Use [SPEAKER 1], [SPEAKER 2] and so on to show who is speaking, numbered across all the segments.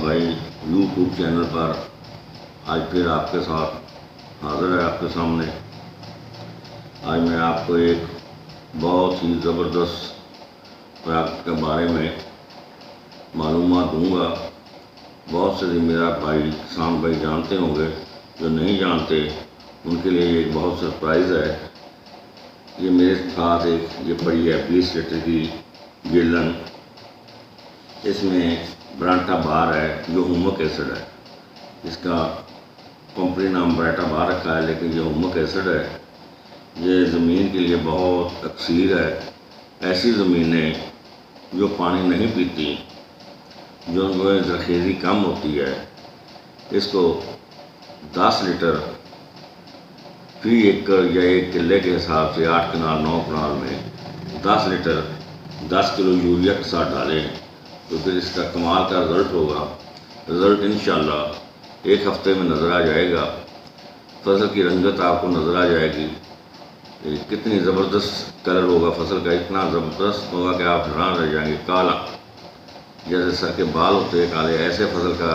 [SPEAKER 1] भाई YouTube channel पर आज फिर आपके साथ हाजिर है आपके सामने। आज मैं आपको एक बहुत ही ज़बरदस्त प्रोडक्ट के बारे में मालूमात दूँगा। बहुत से ज़िम्मेदार भाई किसान भाई जानते होंगे, जो नहीं जानते उनके लिए एक बहुत सरप्राइज़ है। ये मेरे साथ ये पड़ी है 20 लीटर की गिलन। इसमें brytabar है जो ह्यूमिक एसिड है। इसका कंपनी नाम brytabar रखा है, लेकिन ये ह्यूमिक एसिड है। ये ज़मीन के लिए बहुत अक्सीर है। ऐसी ज़मीनें जो पानी नहीं पीती, जो उनमें ज़रख़ेज़ी कम होती है, इसको 10 लीटर फी एकड़ या एक किले के हिसाब से 8 कनाल 9 कनाल में 10 लीटर 10 किलो यूरिया के साथ डालें तो फिर इसका कमाल का रिज़ल्ट होगा। रिज़ल्ट इंशाअल्लाह एक हफ़्ते में नज़र आ जाएगा। फसल की रंगत आपको नज़र आ जाएगी। कितनी ज़बरदस्त कलर होगा फसल का, इतना ज़बरदस्त होगा कि आप हैरान रह जाएंगे। काला जैसे सर के बाल होते हैं काले, ऐसे फसल का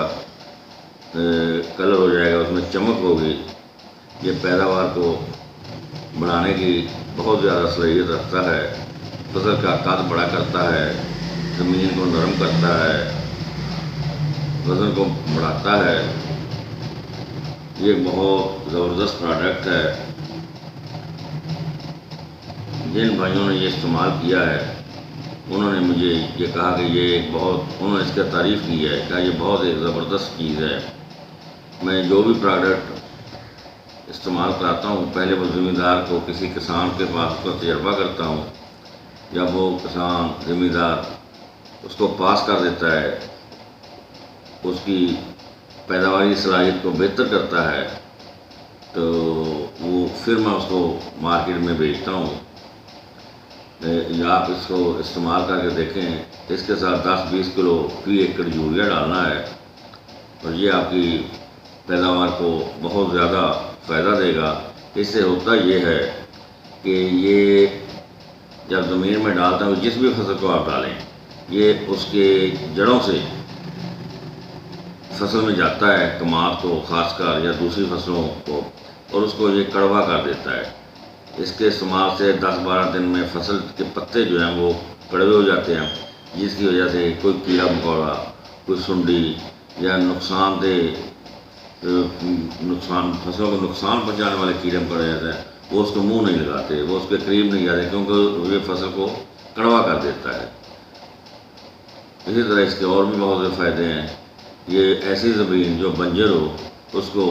[SPEAKER 1] कलर हो जाएगा, उसमें चमक होगी। ये पैदावार को बढ़ाने की बहुत ज़्यादा सलाहियत रखता है। फसल का कद बड़ा करता है, ज़मीन को नरम करता है, वज़न को बढ़ाता है। ये बहुत ज़बरदस्त प्रोडक्ट है। जिन भाइयों ने ये इस्तेमाल किया है उन्होंने मुझे ये कहा कि ये उन्होंने इसका तारीफ़ की है कि ये बहुत एक ज़बरदस्त चीज़ है। मैं जो भी प्रोडक्ट इस्तेमाल कराता हूँ, पहले वो ज़मींदार को किसी किसान के पास उसका तजर्बा करता हूँ। जब वो किसान ज़मींदार उसको पास कर देता है, उसकी पैदावारी सलाहियत को बेहतर करता है, तो वो फिर मैं उसको मार्केट में बेचता हूँ। आप इसको इस्तेमाल करके देखें। इसके साथ 10-20 किलो फी एकड़ यूरिया डालना है और ये आपकी पैदावार को बहुत ज़्यादा फ़ायदा देगा। इससे होता ये है कि ये जब ज़मीन में डालता हूँ, जिस भी फसल को आप डालें, ये उसके जड़ों से फसल में जाता है, कमाद को खासकर या दूसरी फसलों को, और उसको ये कड़वा कर देता है। इसके इस्तेमाल से 10-12 दिन में फसल के पत्ते जो हैं वो कड़वे हो जाते हैं, जिसकी वजह से कोई कीड़ा मकोड़ा, कोई सुंडी या फसलों को नुकसान पहुंचाने वाले कीड़े मकोड़े जाते हैं, वो उसको मुंह नहीं लगाते, वो उसके करीब नहीं जाते, क्योंकि ये फसल को कड़वा कर देता है। इसी तरह इसके और भी बहुत से फ़ायदे हैं। ये ऐसी ज़मीन जो बंजर हो उसको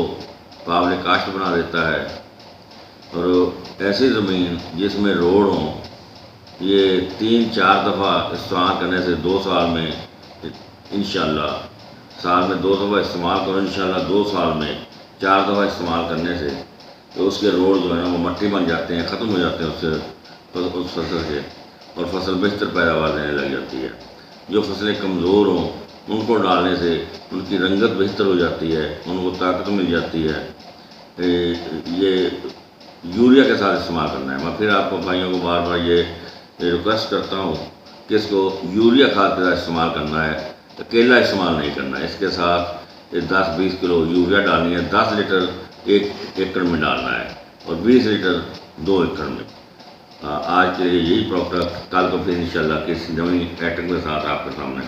[SPEAKER 1] काबिल काश्त बना देता है, और ऐसी ज़मीन जिसमें रोड हो, ये 3-4 दफ़ा इस्तेमाल करने से 2 साल में इंशाअल्लाह, साल में 2 दफ़ा इस्तेमाल करो, इंशाअल्लाह 2 साल में 4 दफ़ा इस्तेमाल करने से तो उसके रोड जो है वो मट्टी बन जाते हैं, ख़त्म हो जाते हैं उस फसल से, और फसल बेहतर पैदावार देने लग जाती है। जो फसलें कमज़ोर हों उनको डालने से उनकी रंगत बेहतर हो जाती है, उनको ताकत मिल जाती है। ये यूरिया के साथ इस्तेमाल करना है। मैं फिर आपको भाइयों को बार बार ये रिक्वेस्ट करता हूँ कि इसको यूरिया खाद के साथ इस्तेमाल करना है, अकेला इस्तेमाल नहीं करना है। इसके साथ 10-20 किलो यूरिया डालनी है, 10 लीटर 1 एकड़ में डालना है और 20 लीटर 2 एकड़ में। आज के लिए यही प्रोडक्ट, कल को फिर इंशाअल्लाह किसी नई आइटम के साथ आपके सामने